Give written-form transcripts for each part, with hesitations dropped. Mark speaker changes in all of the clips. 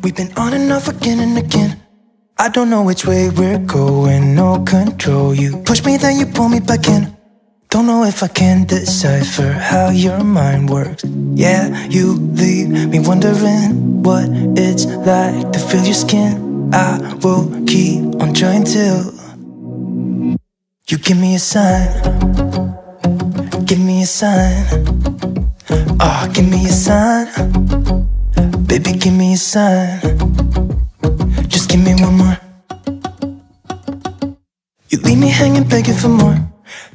Speaker 1: We've been on and off again and again. I don't know which way we're going, no control. You push me, then you pull me back in. Don't know if I can decipher how your mind works. Yeah, you leave me wondering what it's like to feel your skin. I will keep on trying till you give me a sign. Give me a sign. Oh, give me a sign. Baby, give me a sign. Just give me one more. You leave me hanging, begging for more.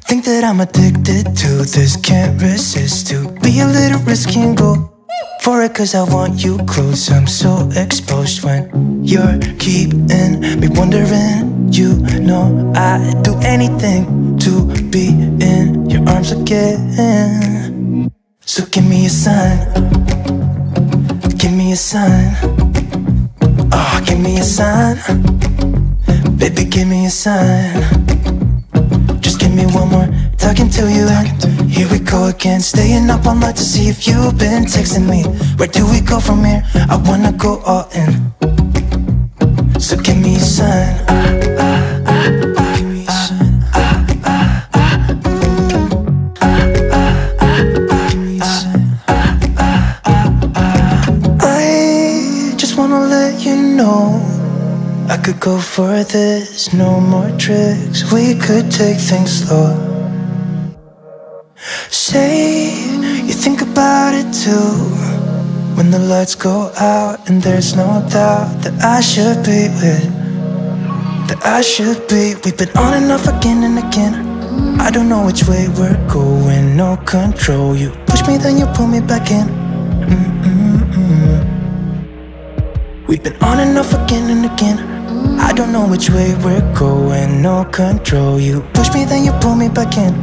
Speaker 1: Think that I'm addicted to this, can't resist to be a little risky and go for it, cause I want you close. I'm so exposed when you're keeping me wondering. You know I'd do anything to be in your arms again. So give me a sign. Give me a sign. Oh, give me a sign. Baby, give me a sign. Just give me one more, talking to you, and here we go again. Staying up all night to see if you've been texting me. Where do we go from here? I wanna go all in. So give me a sign. Give me a sign. I just wanna let you know I could go for this, no more tricks. We could take things slow. Say you think about it too. When the lights go out and there's no doubt that I should be with, that I should be. We've been on and off again and again. I don't know which way we're going, no control. You push me, then you pull me back in. We've been on and off again and again. I don't know which way we're going, no control. You push me, then you pull me back in.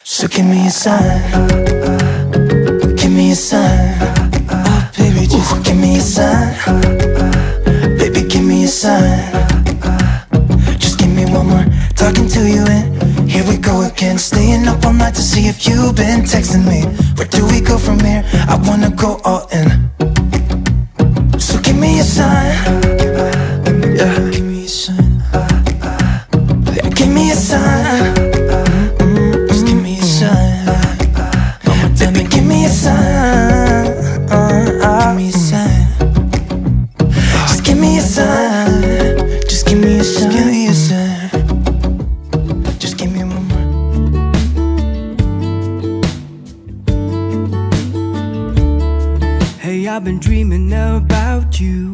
Speaker 1: So give me a sign. Give me a sign. Oh baby, just give me a sign. Baby, give me a sign. Just give me one more, talking to you, and here we go again. Staying up all night to see if you've been texting me. Where do we go from here? I wanna go all in. So give me a sign. Yeah, give me a sign. Yeah, give me a sign. Just give me a sign. Baby, give me a sign. Give me a sign. Just give me a sign. Just give me a sign. Give me a sign. Just give me one more.
Speaker 2: Hey, I've been dreaming about you.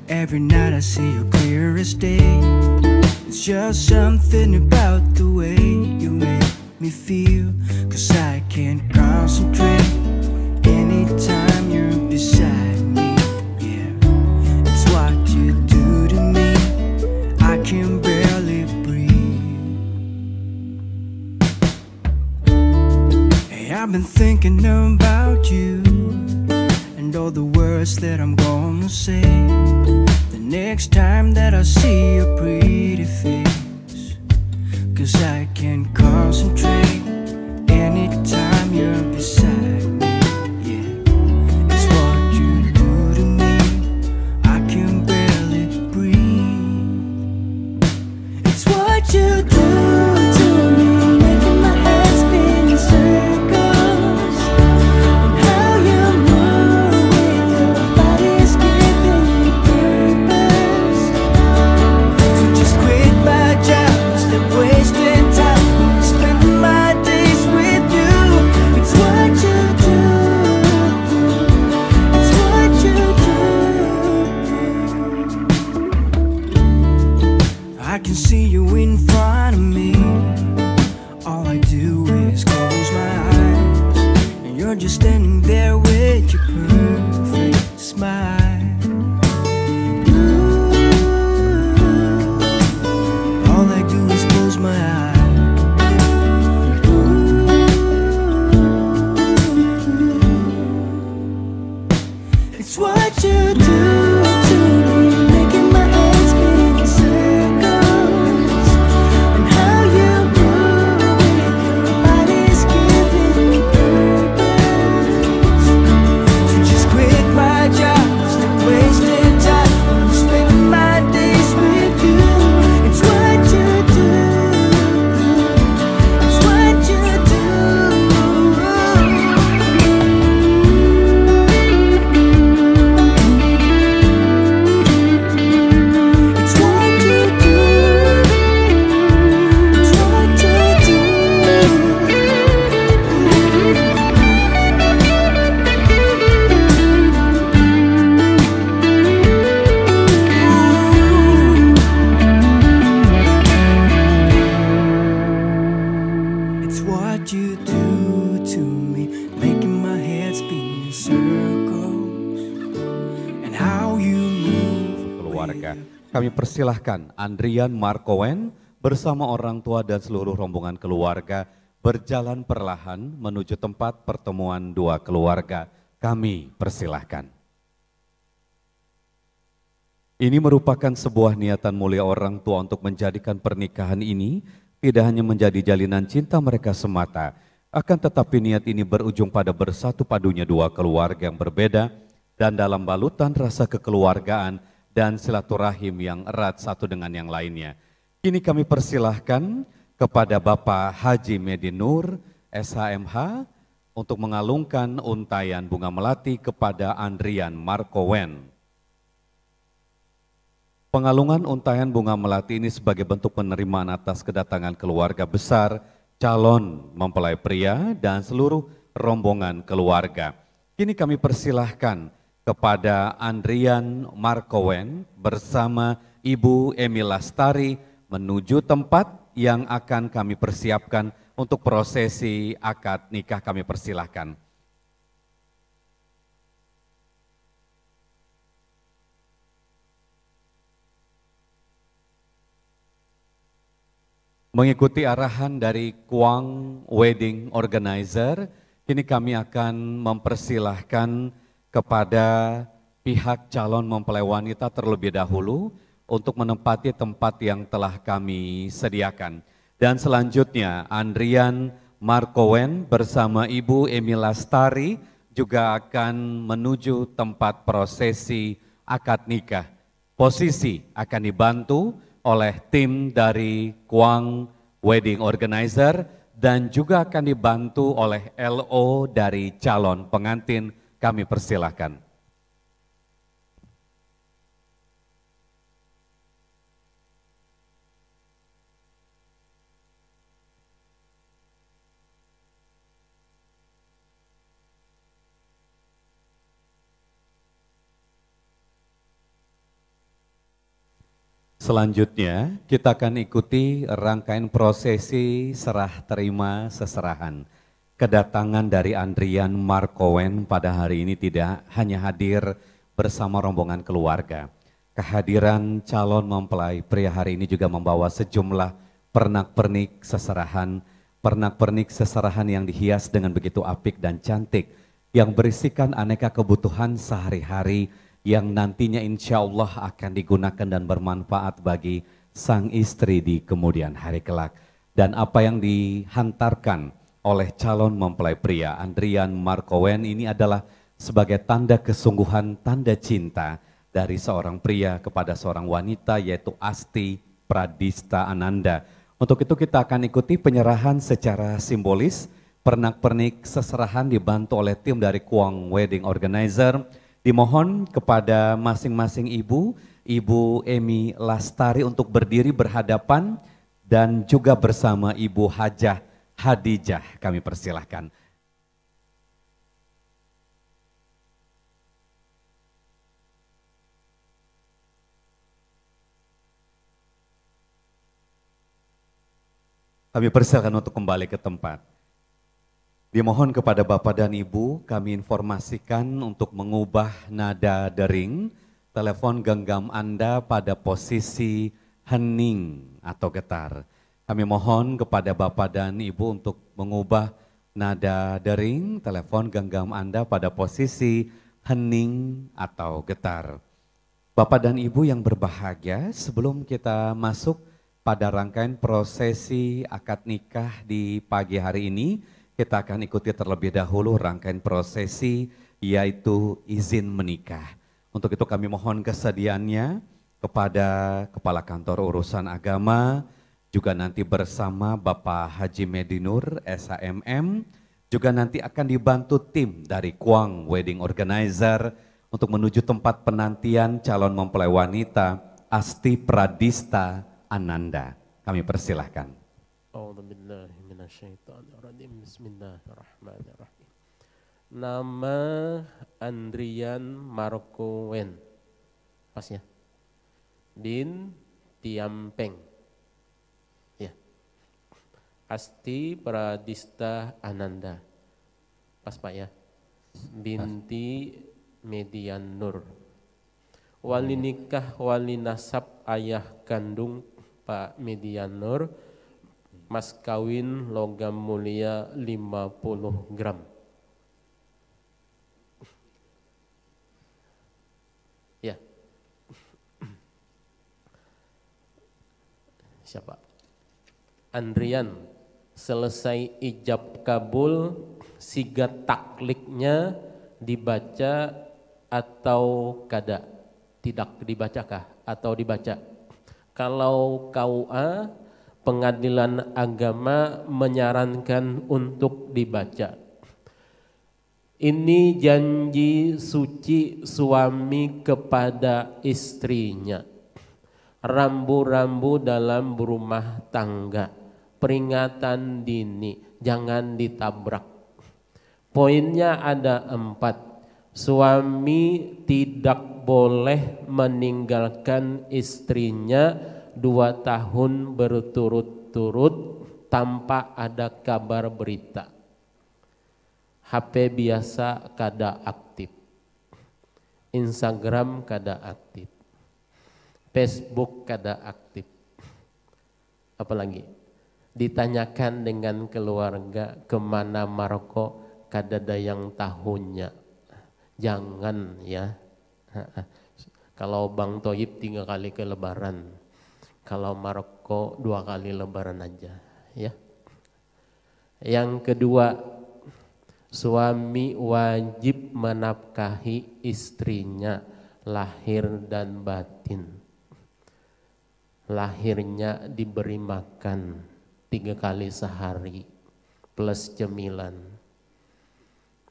Speaker 2: Every night I see you clear as day. It's just something about the way you make me feel. Cause I can't concentrate anytime you're beside me. Yeah, it's what you do to me. I can barely breathe. Hey, I've been thinking about you and all the words that I'm gonna say the next time that I see your pretty face. Cause I can't concentrate anytime you're beside me. Yeah, it's what you do to me. I can barely breathe. It's what you do to me, making my head spin in circles. And how you move with your body is giving me purpose. So just quit my job, stop wasting time, spending my days with you. It's what you do. It's what you do. I can see you in front of me. All I do is close my eyes, and you're just standing there with your perfect smile. All I do is close my eyes. It's what you do to me, making my head spin in circles. And how you move with your body's giving me purpose.
Speaker 3: keluarga. Kami persilahkan Andrian Markowen bersama orang tua dan seluruh rombongan keluarga berjalan perlahan menuju tempat pertemuan dua keluarga. Kami persilahkan. Ini merupakan sebuah niatan mulia orang tua untuk menjadikan pernikahan ini tidak hanya menjadi jalinan cinta mereka semata, akan tetapi niat ini berujung pada bersatu padunya dua keluarga yang berbeda dan dalam balutan rasa kekeluargaan dan silaturahim yang erat satu dengan yang lainnya. Kini kami persilahkan kepada Bapak Haji Medinur, SHMH, untuk mengalungkan untayan bunga melati kepada Andrian Markowen. Pengalungan untayan bunga melati ini sebagai bentuk penerimaan atas kedatangan keluarga besar, calon mempelai pria, dan seluruh rombongan keluarga. Kini kami persilahkan kepada Andrian Markowen bersama Ibu Emi Lastari menuju tempat yang akan kami persiapkan untuk prosesi akad nikah. Kami persilahkan. Mengikuti arahan dari Kuang Wedding Organizer, kini kami akan mempersilahkan kepada pihak calon mempelai wanita terlebih dahulu untuk menempati tempat yang telah kami sediakan. Dan selanjutnya Andrian Markowen bersama Ibu Emi Lastari juga akan menuju tempat prosesi akad nikah. Posisi akan dibantu oleh tim dari Kuang Wedding Organizer dan juga akan dibantu oleh LO dari calon pengantin. Kami persilahkan. Selanjutnya kita akan ikuti rangkaian prosesi serah terima seserahan. Kedatangan dari Andrian Markowen pada hari ini tidak hanya hadir bersama rombongan keluarga. Kehadiran calon mempelai pria hari ini juga membawa sejumlah pernak-pernik seserahan yang dihias dengan begitu apik dan cantik, yang berisikan aneka kebutuhan sehari-hari yang nantinya insya Allah akan digunakan dan bermanfaat bagi sang istri di kemudian hari kelak. Dan apa yang dihantarkan oleh calon mempelai pria Andrian Markowen ini adalah sebagai tanda kesungguhan, tanda cinta dari seorang pria kepada seorang wanita, yaitu Asti Pradista Ananda. Untuk itu kita akan ikuti penyerahan secara simbolis. Pernak-pernik seserahan dibantu oleh tim dari Kuang Wedding Organizer. Dimohon kepada masing-masing ibu, Ibu Emi Lastari untuk berdiri berhadapan dan juga bersama Ibu Hajah Hadijah. Kami persilahkan. Kami persilahkan untuk kembali ke tempat. Dimohon kepada Bapak dan Ibu, kami informasikan untuk mengubah nada dering telepon genggam Anda pada posisi hening atau getar. Kami mohon kepada Bapak dan Ibu untuk mengubah nada dering telepon genggam Anda pada posisi hening atau getar. Bapak dan Ibu yang berbahagia, sebelum kita masuk pada rangkaian prosesi akad nikah di pagi hari ini, kita akan ikuti terlebih dahulu rangkaian prosesi yaitu izin menikah. Untuk itu kami mohon kesediaannya kepada Kepala Kantor Urusan Agama, juga nanti bersama Bapak Haji Medinur, SHMM, juga nanti akan dibantu tim dari Kuang Wedding Organizer untuk menuju tempat penantian calon mempelai wanita Asti Pradista Ananda. Kami persilahkan.
Speaker 4: Bismillahirrahmanirrahim. Nama Andrian Markowen, pas ya, bin Tiampeng, ya. Asti Pradista Ananda, pas Pak ya, binti Median Nur. wali nikah wali nasab ayah kandung Pak Medianur, mas kawin logam mulia 50 gram. Ya. Siapa? Andrian, selesai ijab kabul, siga takliknya dibaca atau kada? Tidak dibacakah atau dibaca? Kalau KUA, Pengadilan Agama menyarankan untuk dibaca. Ini janji suci suami kepada istrinya. Rambu-rambu dalam berumah tangga. Peringatan dini, jangan ditabrak. Poinnya ada 4. Suami tidak boleh meninggalkan istrinya 2 tahun berturut-turut tanpa ada kabar berita. HP biasa kada aktif, Instagram kada aktif, Facebook kada aktif. Apalagi ditanyakan dengan keluarga kemana Maroko, kada ada yang tahunya. Jangan ya. Kalau Bang Toyib 3 kali ke lebaran, kalau Maroko 2 kali lebaran aja ya. Yang kedua, suami wajib menafkahi istrinya lahir dan batin. Lahirnya diberi makan 3 kali sehari plus cemilan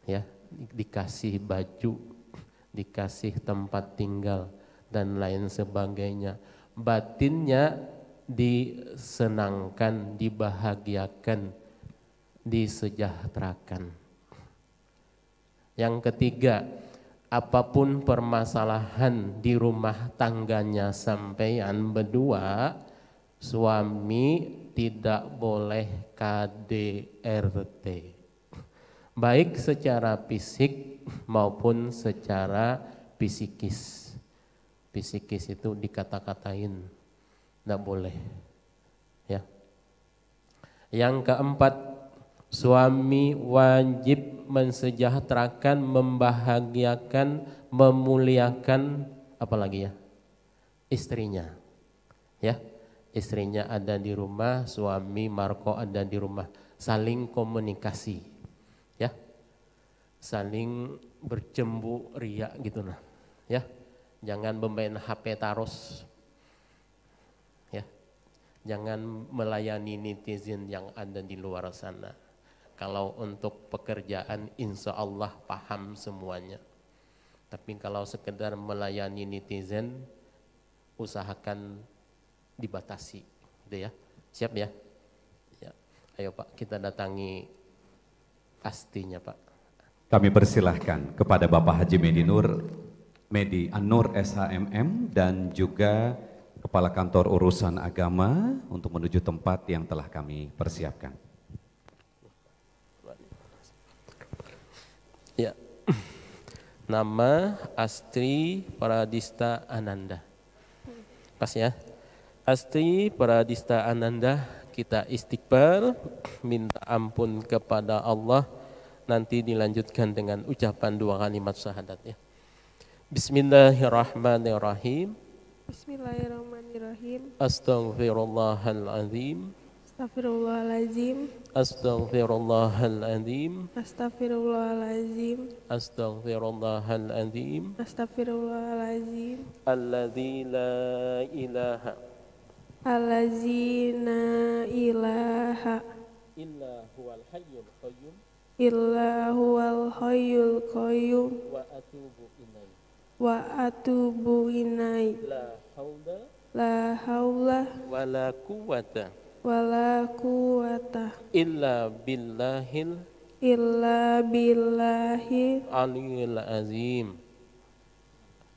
Speaker 4: ya, dikasih baju, dikasih tempat tinggal dan lain sebagainya. Batinnya disenangkan, dibahagiakan, disejahterakan. Yang ketiga, apapun permasalahan di rumah tangganya sampean berdua, suami tidak boleh KDRT. Baik secara fisik maupun secara psikis. Psikis itu dikata-katain, tidak boleh. Ya. Yang keempat, suami wajib mensejahterakan, membahagiakan, memuliakan, apalagi ya, istrinya. Ya, istrinya ada di rumah, suami Marco ada di rumah, saling komunikasi. Saling bercembu ria gitu nah, ya, jangan bermain HP terus, ya, jangan melayani netizen yang ada di luar sana. Kalau untuk pekerjaan insya Allah paham semuanya, tapi kalau sekedar melayani netizen usahakan dibatasi, gitu ya. Siap ya? Ya. Ayo Pak, kita datangi pastinya Pak.
Speaker 3: Kami persilahkan kepada Bapak Haji Medi An-Nur SHMM dan juga Kepala Kantor Urusan Agama untuk menuju tempat yang telah kami persiapkan.
Speaker 4: Ya. Nama Astri Pradista Ananda. Pas ya. Astri Pradista Ananda, kita istighfar, minta ampun kepada Allah. Nanti dilanjutkan dengan ucapan 2 kalimat syahadat ya. Bismillahirrahmanirrahim.
Speaker 5: Bismillahirrahmanirrahim.
Speaker 4: Astaghfirullahaladzim.
Speaker 5: Astaghfirullahaladzim.
Speaker 4: Astaghfirullahaladzim.
Speaker 5: Astaghfirullahaladzim.
Speaker 4: Astaghfirullahaladzim.
Speaker 5: Astaghfirullahaladzim.
Speaker 4: Alladzi la ilaha.
Speaker 5: Alladzi la ilaha.
Speaker 4: Illa huwal hayyul qayyum.
Speaker 5: Illa huwal hayyul qayyum.
Speaker 4: Wa atubu ilaih.
Speaker 5: Wa atubu ilaih.
Speaker 4: La haula.
Speaker 5: La haula.
Speaker 4: Wa la quwwata.
Speaker 5: Wa la quwwata.
Speaker 4: Illa billahil.
Speaker 5: Illa billahi.
Speaker 4: Aliyil azim.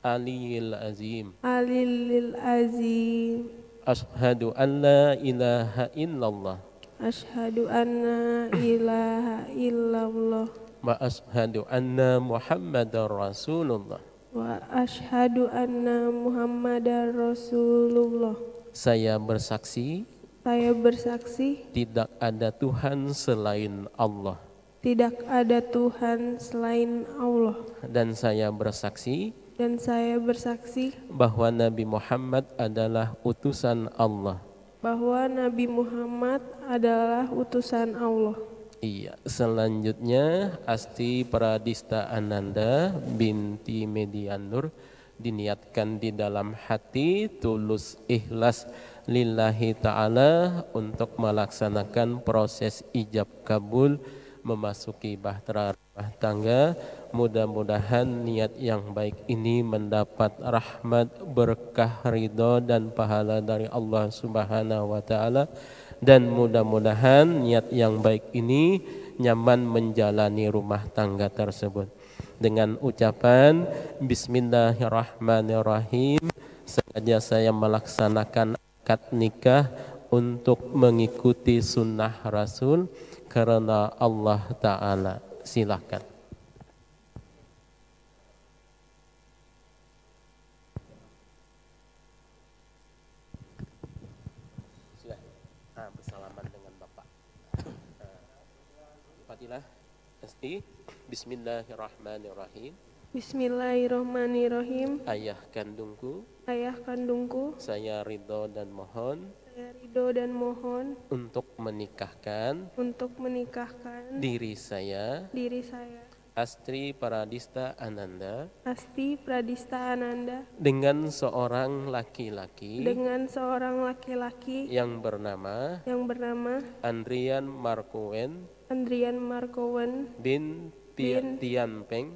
Speaker 4: Aliyil azim.
Speaker 5: Alil azim.
Speaker 4: Ashhadu an la ilaha illallah.
Speaker 5: Asyhadu anna ilaha illallah.
Speaker 4: Wa ashhadu anna Muhammadar Rasulullah.
Speaker 5: wa asyhadu anna Muhammadar Rasulullah.
Speaker 4: Saya bersaksi
Speaker 5: Saya bersaksi
Speaker 4: tidak ada Tuhan selain Allah.
Speaker 5: tidak ada Tuhan selain Allah.
Speaker 4: Dan saya bersaksi
Speaker 5: Dan saya bersaksi
Speaker 4: bahwa Nabi Muhammad adalah utusan Allah.
Speaker 5: bahwa Nabi Muhammad adalah utusan Allah.
Speaker 4: Iya, selanjutnya Asti Pradista Ananda binti Medianur diniatkan di dalam hati tulus ikhlas lillahi ta'ala untuk melaksanakan proses ijab kabul memasuki bahtera rumah tangga. Mudah-mudahan niat yang baik ini mendapat rahmat, berkah, ridho dan pahala dari Allah Subhanahu wa taala, dan mudah-mudahan niat yang baik ini nyaman menjalani rumah tangga tersebut. Dengan ucapan Bismillahirrahmanirrahim, sengaja saya melaksanakan akad nikah untuk mengikuti sunnah Rasul karena Allah Ta'ala. Silakan. Bersalaman dengan Bapak. Fadilah, Asti. Bismillahirrahmanirrahim.
Speaker 5: Bismillahirrahmanirrahim.
Speaker 4: Ayah kandungku,
Speaker 5: Ayah kandungku,
Speaker 4: saya ridho dan mohon
Speaker 5: saya ridho dan mohon
Speaker 4: untuk menikahkan
Speaker 5: untuk menikahkan
Speaker 4: diri saya,
Speaker 5: diri saya,
Speaker 4: Astri Pradista Ananda,
Speaker 5: Asti Pradista Ananda,
Speaker 4: dengan seorang laki-laki
Speaker 5: dengan seorang laki-laki
Speaker 4: yang bernama
Speaker 5: Andrian Markowen
Speaker 4: bin Tiampeng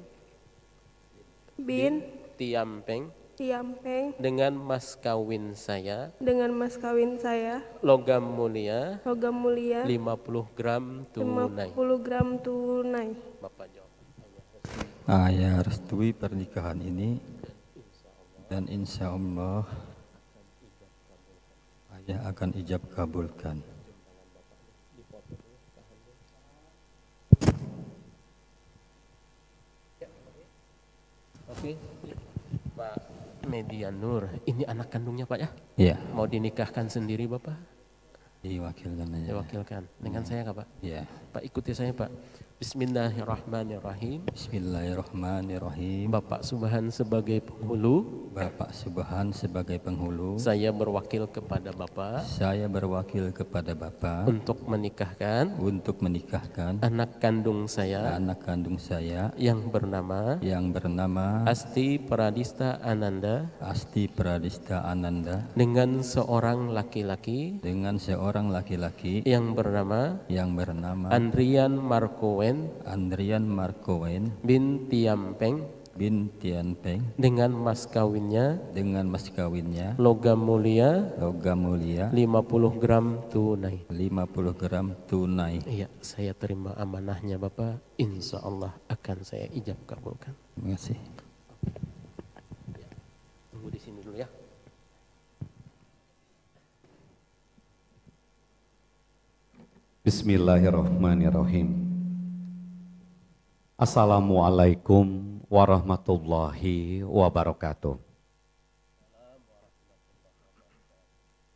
Speaker 5: Tiampeng
Speaker 4: dengan mas kawin saya logam mulia
Speaker 5: 50
Speaker 4: gram tunai. Bapak jawab.
Speaker 6: Ayah restui pernikahan ini dan insya Allah ayah akan ijab kabulkan.
Speaker 4: Oke, Pak Medianur, ini anak kandungnya Pak ya?
Speaker 6: Iya.
Speaker 4: Mau dinikahkan sendiri Bapak?
Speaker 6: Diwakilkan aja.
Speaker 4: Diwakilkan. Dengan saya nggak Pak?
Speaker 6: Iya.
Speaker 4: Pak ikuti saya Pak. Bismillahirrahmanirrahim.
Speaker 6: Bismillahirrahmanirrahim.
Speaker 4: Bapak Subhan sebagai penghulu.
Speaker 6: Bapak Subhan sebagai penghulu.
Speaker 4: Saya berwakil kepada Bapak.
Speaker 6: Saya berwakil kepada Bapak.
Speaker 4: Untuk menikahkan.
Speaker 6: Untuk menikahkan.
Speaker 4: Anak kandung saya.
Speaker 6: Anak kandung saya.
Speaker 4: Yang bernama. Asti Pradista Ananda.
Speaker 6: Asti Pradista Ananda.
Speaker 4: Dengan seorang laki-laki. Yang bernama. Andrian Markowen
Speaker 6: bin Tiampeng
Speaker 4: dengan mas kawinnya logam mulia 50 gram tunai. Iya, saya terima amanahnya Bapak. Insya Allah akan saya ijab kabulkan.
Speaker 6: Terima kasih.
Speaker 4: Tunggu di sini dulu ya.
Speaker 3: Bismillahirrahmanirrahim. Assalamualaikum warahmatullahi wabarakatuh.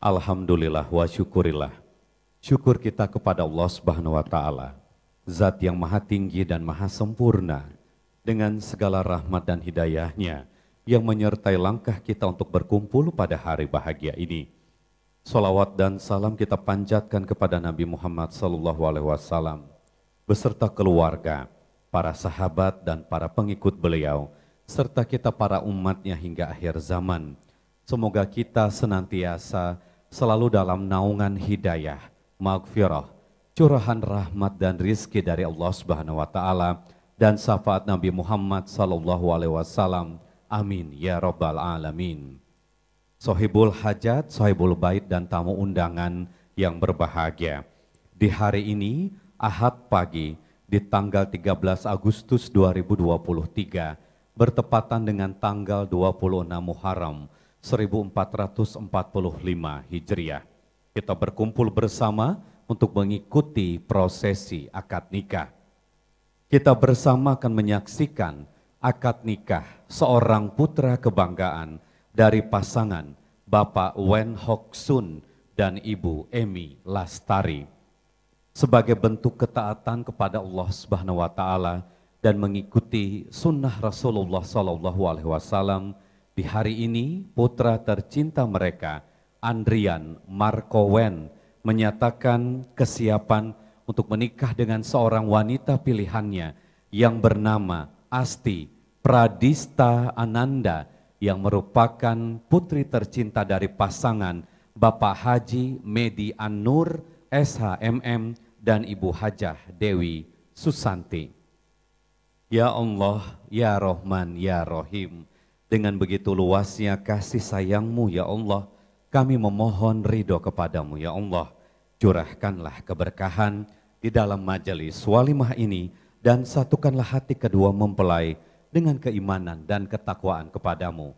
Speaker 3: Alhamdulillah wa syukurillah. Syukur kita kepada Allah Subhanahu wa taala, Zat yang maha tinggi dan maha sempurna, dengan segala rahmat dan hidayahnya yang menyertai langkah kita untuk berkumpul pada hari bahagia ini. Salawat dan salam kita panjatkan kepada Nabi Muhammad SAW beserta keluarga, para sahabat dan para pengikut beliau, serta kita para umatnya hingga akhir zaman. Semoga kita senantiasa selalu dalam naungan hidayah, maghfirah, curahan rahmat dan rizki dari Allah Subhanahu wa taala dan syafaat Nabi Muhammad SAW. Amin ya rabbal alamin. Sohibul hajat, sohibul bait dan tamu undangan yang berbahagia. Di hari ini, Ahad pagi, di tanggal 13 Agustus 2023, bertepatan dengan tanggal 26 Muharram 1445 Hijriah. Kita berkumpul bersama untuk mengikuti prosesi akad nikah. Kita bersama akan menyaksikan akad nikah seorang putra kebanggaan dari pasangan Bapak Wen Hok Sun dan Ibu Emi Lastari. Sebagai bentuk ketaatan kepada Allah Subhanahu wa taala dan mengikuti sunnah Rasulullah SAW, di hari ini putra tercinta mereka, Andrian Marco Wen, menyatakan kesiapan untuk menikah dengan seorang wanita pilihannya yang bernama Asti Pradista Ananda, yang merupakan putri tercinta dari pasangan Bapak Haji Medi An-Nur SHMM dan Ibu Hajah Dewi Susanti. Ya Allah, ya Rahman, ya Rahim, dengan begitu luasnya kasih sayang-Mu ya Allah, kami memohon ridho kepadamu ya Allah. Curahkanlah keberkahan di dalam majelis walimah ini dan satukanlah hati kedua mempelai dengan keimanan dan ketakwaan kepadamu.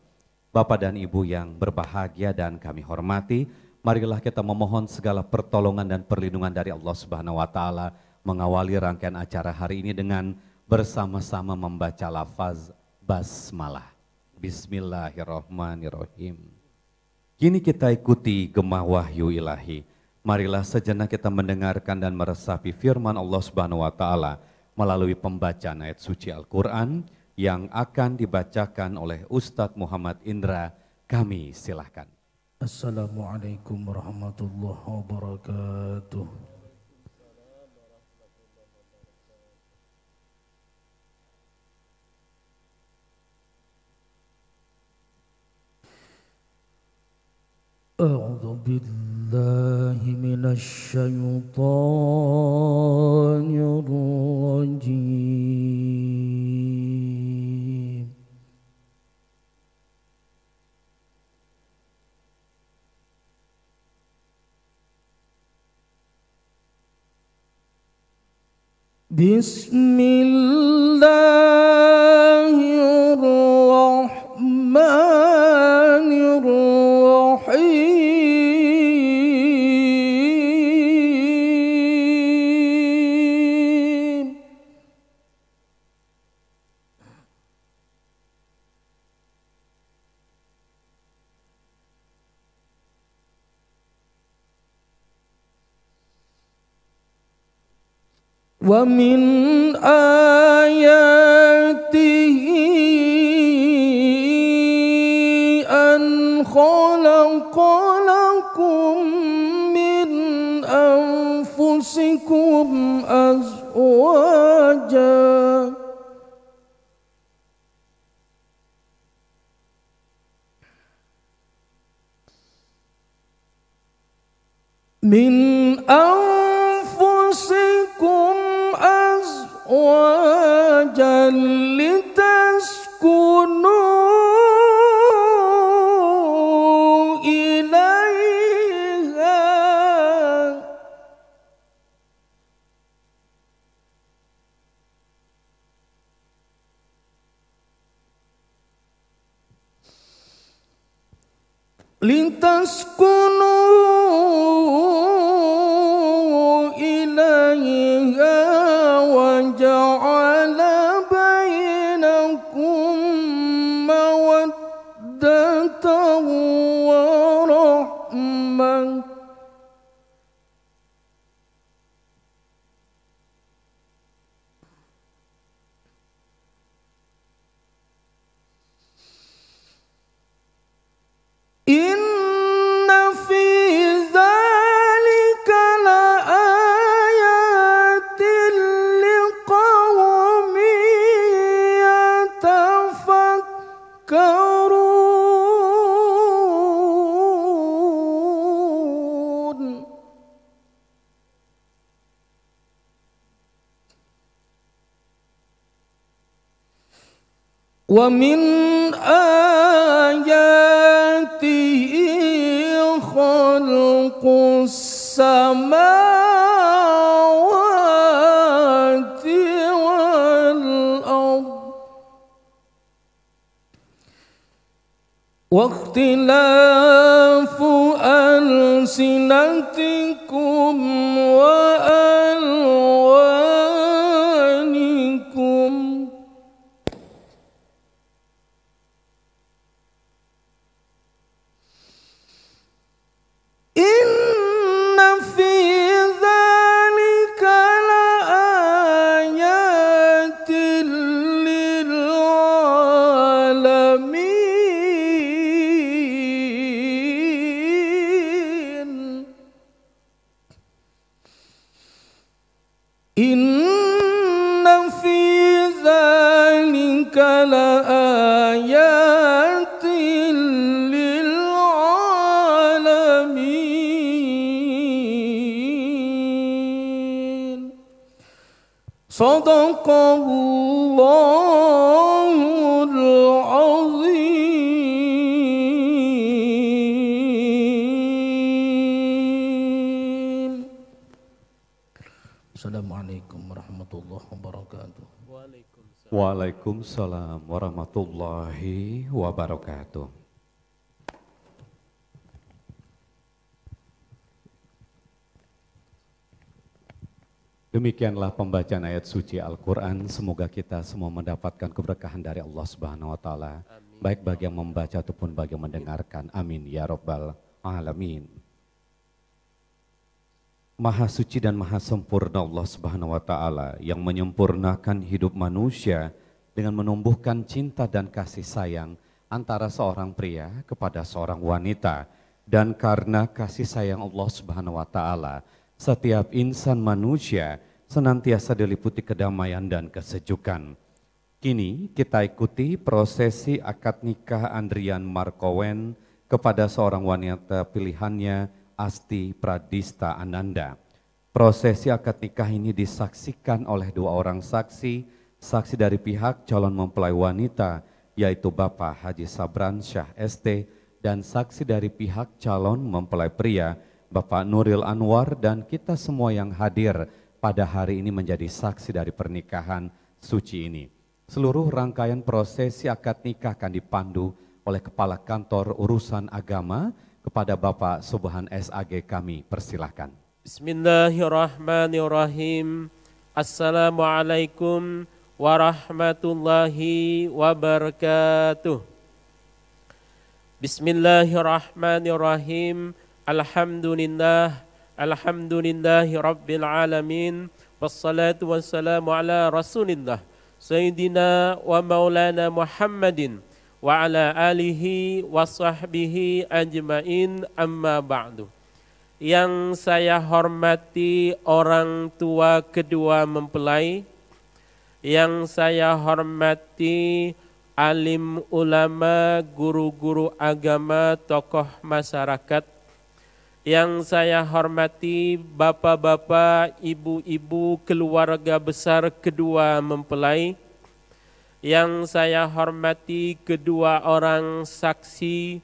Speaker 3: Bapak dan Ibu yang berbahagia dan kami hormati, marilah kita memohon segala pertolongan dan perlindungan dari Allah Subhanahu wa taala, mengawali rangkaian acara hari ini dengan bersama-sama membaca lafaz basmalah. Bismillahirrahmanirrahim. Kini kita ikuti gemah wahyu ilahi. Marilah sejenak kita mendengarkan dan meresapi firman Allah Subhanahu wa taala melalui pembacaan ayat suci Al-Qur'an yang akan dibacakan oleh Ustadz Muhammad Indra. Kami silahkan.
Speaker 7: Assalamualaikum warahmatullahi wabarakatuh. A'udzu billahi minasy syaithanir rajim. Bismillahirrahmanirrahim. Wa min ayatihi an khalaqa lakum min anfusikum azwaja min anfusikum azwajan litaskunu ilaiha litaskunu ilaiha wa ja'ala bainakum mawaddatan wa rahmah. Inna fi dzalika laayatin liqaumin yatafakkarun. Wa min ayatihi khalqus samawati wal ard wa ikhtilafu alsinatikum wa alwanikum Sadaqallahul azim. Assalamualaikum warahmatullahi wabarakatuh.
Speaker 3: Waalaikumsalam warahmatullahi wabarakatuh. Demikianlah pembacaan ayat suci Al-Quran. Semoga kita semua mendapatkan keberkahan dari Allah Subhanahu wa Ta'ala, baik bagi yang membaca ataupun bagi yang mendengarkan. Amin ya Rabbal Alamin. Maha suci dan maha sempurna Allah Subhanahu wa Ta'ala yang menyempurnakan hidup manusia dengan menumbuhkan cinta dan kasih sayang antara seorang pria kepada seorang wanita. Dan karena kasih sayang Allah Subhanahu wa Ta'ala, setiap insan manusia senantiasa diliputi kedamaian dan kesejukan. Kini kita ikuti prosesi akad nikah Andrian Markowen kepada seorang wanita pilihannya, Asti Pradista Ananda. Prosesi akad nikah ini disaksikan oleh dua orang saksi, saksi dari pihak calon mempelai wanita yaitu Bapak Haji Sabran Syah ST, dan saksi dari pihak calon mempelai pria Bapak Nuril Anwar, dan kita semua yang hadir pada hari ini menjadi saksi dari pernikahan suci ini. Seluruh rangkaian prosesi akad nikah akan dipandu oleh Kepala Kantor Urusan Agama kepada Bapak Subhan SAG. Kami persilahkan.
Speaker 4: Bismillahirrahmanirrahim. Assalamualaikum warahmatullahi wabarakatuh. Bismillahirrahmanirrahim. Alhamdulillah, alhamdulillahi rabbil alamin. Wassalatu wassalamu ala rasulillah Sayyidina wa maulana Muhammadin wa ala alihi wa sahbihi ajmain, amma ba'du. Yang saya hormati orang tua kedua mempelai, yang saya hormati alim ulama, guru-guru agama, tokoh masyarakat, yang saya hormati bapak-bapak, ibu-ibu, keluarga besar kedua mempelai, yang saya hormati kedua orang saksi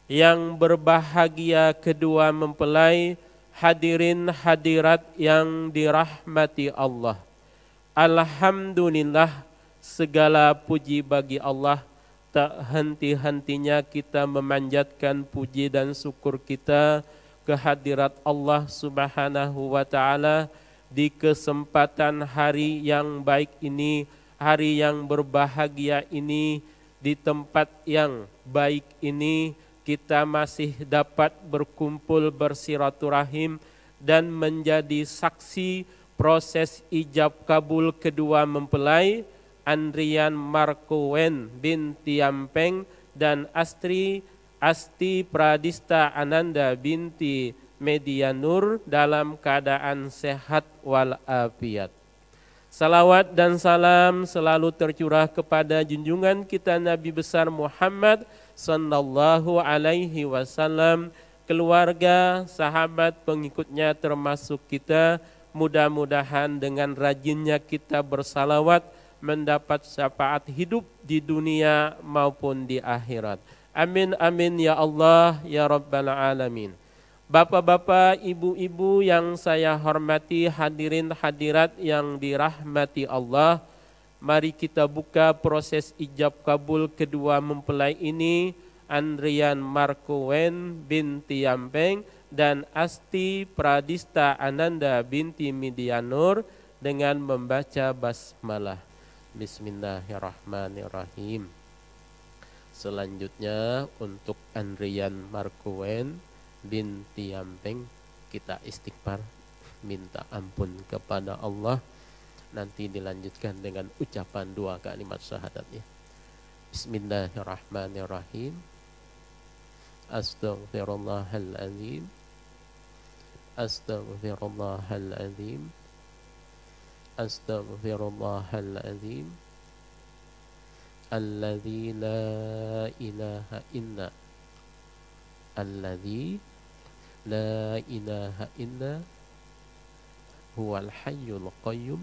Speaker 4: yang berbahagia kedua mempelai, hadirin hadirat yang dirahmati Allah. Alhamdulillah, segala puji bagi Allah. Tak henti-hentinya kita memanjatkan puji dan syukur kita kehadirat Allah Subhanahu wa Ta'ala di kesempatan hari yang baik ini, hari yang berbahagia ini, di tempat yang baik ini kita masih dapat berkumpul bersilaturahim dan menjadi saksi proses ijab kabul kedua mempelai Andrian Markowen binti Yampeng dan Asti Pradista Ananda binti Medianur dalam keadaan sehat walafiat. Salawat dan salam selalu tercurah kepada junjungan kita Nabi besar Muhammad sallallahu alaihi wasallam, keluarga, sahabat, pengikutnya termasuk kita. Mudah-mudahan dengan rajinnya kita bersalawat mendapat syafaat hidup di dunia maupun di akhirat. Amin amin ya Allah ya Rabbal Alamin. Bapak-bapak, ibu-ibu yang saya hormati, hadirin hadirat yang dirahmati Allah, mari kita buka proses ijab kabul kedua mempelai ini, Andrian Markowen binti Yampeng dan Asti Pradista Ananda binti Medianur, dengan membaca basmalah. Bismillahirrahmanirrahim. Selanjutnya untuk Andrian Markowen binti Yampeng kita istighfar, minta ampun kepada Allah. Nanti dilanjutkan dengan ucapan dua kalimat syahadatnya. Bismillahirrahmanirrahim. Astaghfirullahaladzim. Astaghfirullahaladzim. Astaghfirullahaladzim. Alladzi la ilaha illa, alladzi la ilaha illa huwal hayyul qayyum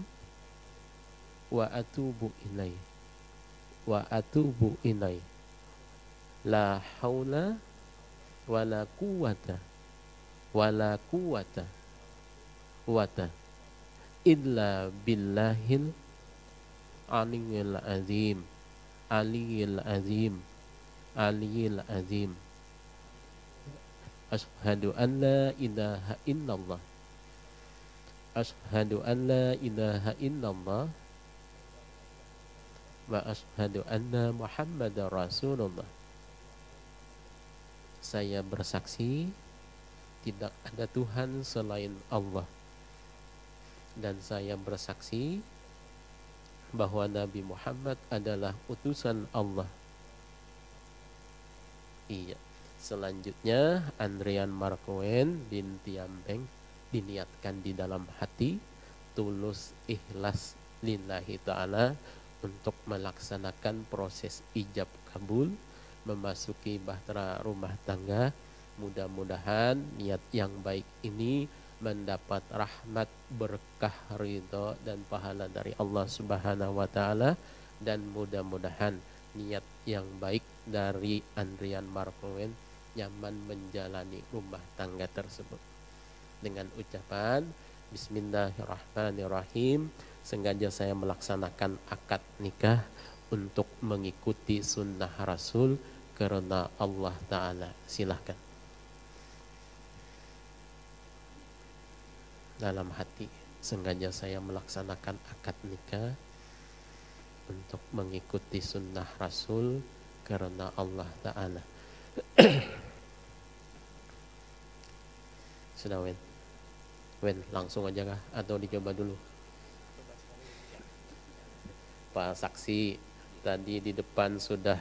Speaker 4: wa atubu ilaih. Wa atubu ilaih. La haula wala quwata illa billahil aliyil azim. Ashhadu an la ilaha illallah. Ashhadu an la ilaha illallah wa ashhadu anna Muhammadar Rasulullah. Saya bersaksi tidak ada Tuhan selain Allah, dan saya bersaksi bahwa Nabi Muhammad adalah utusan Allah. Iya. Selanjutnya Andrian Markoen bin Tiambeng diniatkan di dalam hati tulus ikhlas lillahi ta'ala untuk melaksanakan proses ijab kabul memasuki bahtera rumah tangga. Mudah-mudahan niat yang baik ini mendapat rahmat, berkah, ridho dan pahala dari Allah Subhanahu wa taala, dan mudah-mudahan niat yang baik dari Andrian Markoen nyaman menjalani rumah tangga tersebut. Dengan ucapan Bismillahirrahmanirrahim, sengaja saya melaksanakan akad nikah untuk mengikuti sunnah Rasul karena Allah Ta'ala. Silahkan. Dalam hati sengaja saya melaksanakan akad nikah untuk mengikuti sunnah Rasul karena Allah Ta'ala. Sudah Wen langsung aja kah atau dicoba dulu? Pak saksi tadi di depan sudah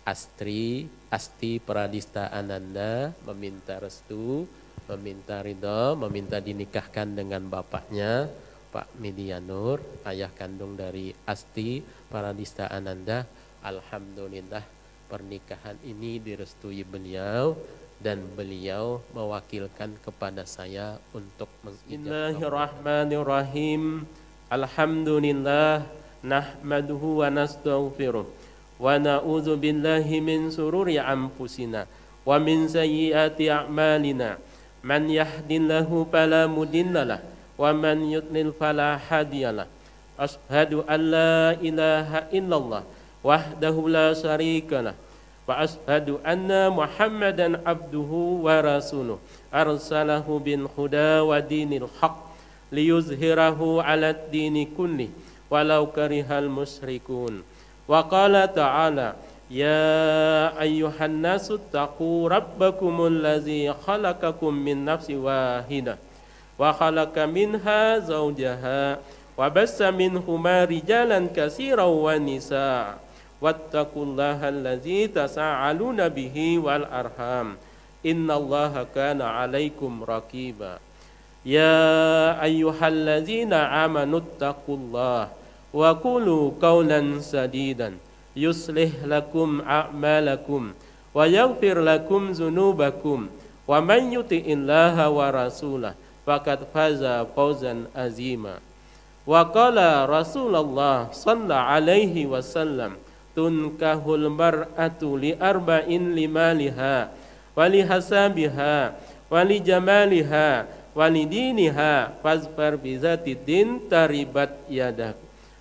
Speaker 4: Asti Pradista Ananda meminta restu, meminta ridho, meminta dinikahkan dengan bapaknya Pak Midianur, ayah kandung dari Asti Pradista Ananda. Alhamdulillah pernikahan ini direstui beliau, dan beliau mewakilkan kepada saya untuk mengijab. Bismillahirrahmanirrahim. Alhamdulillah nahmaduhu wa nastaghfiruh wa na'udzu billahi min sururi anfusina wa min sayyiati a'malina. Man yahdihillahu fala mudhillalah wa man yudlil fala hadiyalah. Asyhadu an la ilaha illallah wahdahu la syarikalah wa ashhadu anna Muhammadan abduhu wa rasuluh arsalahu bil huda wa dinil haq liyuzhirahu 'alad dini kulli walau karihal musyrikun. Wa qala ta'ala ya ayyuhan nasu taqu rabbakumul ladzi khalaqakum min nafsin wahidah wa khalaqa minha zawjaha wa bassa minhuma rijalan katsiran wa nisaa wattaqullaha allazi tasaaluna bihi wal arham innallaha kana 'alaikum raqiba. Ya ayyuhallazina amanu taqullaha wa qulu qawlan sadidan yuslih lakum a'malakum wa yaghfir lakum dzunubakum wa man yuti'illaha wa rasulahu faqad faza fawzan azima. Wa qala Rasulullah sallallahu alaihi wasallam tunkahul mar'atu li arba'in limaliha wa li hasabiha wa li jamaliha wa li diniha fazfar bi zati din taribat yadak.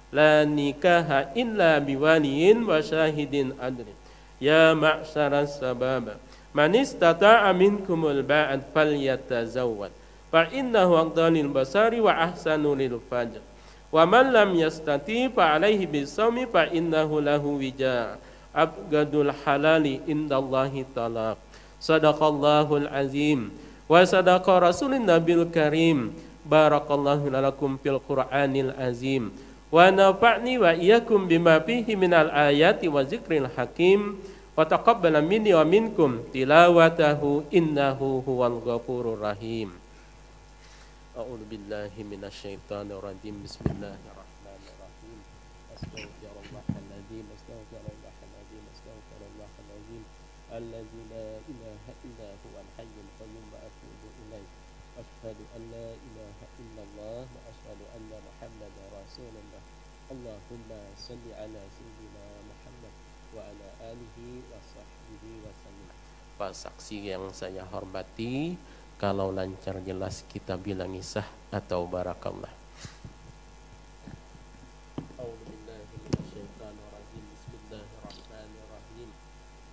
Speaker 4: La nikaha illa biwaliyin wa syahidin adlin. Ya ma'syaras sababa man istata'a minkumul ba'd falyatazawwad fa innahu aqdalil basari wa ahsanu lil fajr. Wa man lam yastati fa alaihi bisawmi fa innahu lahu wija abgadul halali indallahi talaq. Sadaqallahul azim wa sadaqa rasulun nabil karim. Barakallahu lakum fil qur'anil azim wa nafa'ni wa iyyakum bima fihi minal ayati wa zikril hakim wa taqabbala minni wa minkum tilawatahu innahu huwal ghafurur rahim. A'udzu billahi minasyaitonir rajim. Bismillahirrahmanirrahim. Astaghfirullahaladzim, astaghfirullahaladzim, astaghfirullahaladzim. Alladzi la ilaha illa huwal hayyul qayyum wa atubu ilaih. Asyhadu an la ilaha illallah wa asyhadu anna Muhammadar Rasulullah. Allahumma salli ala sayyidina Muhammad wa ala alihi wa sahbihi wa sallim. Pak saksi yang saya hormati, kalau lancar jelas kita bilang sah atau barakallah. Bismillahirrahmanirrahim.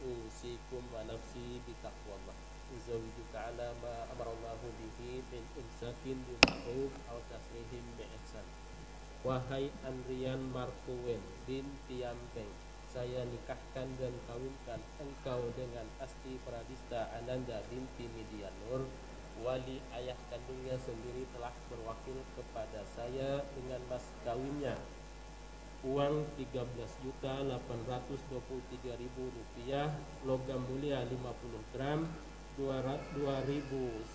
Speaker 4: Usikum wa nafsi bitaqwallah. Uzawwijuka ala ma amarallahu bihi min imsakin bima'ruf aw tasrihim bi'ihsan. Wahai Andrian Markowen binti Yampeng, saya nikahkan dan kawinkan engkau dengan Asti Pradista Ananda binti Medianur. Wali ayah kandungnya sendiri telah berwakil kepada saya dengan mas kawinnya uang 13.823.000 rupiah, logam mulia 50 gram, 2.000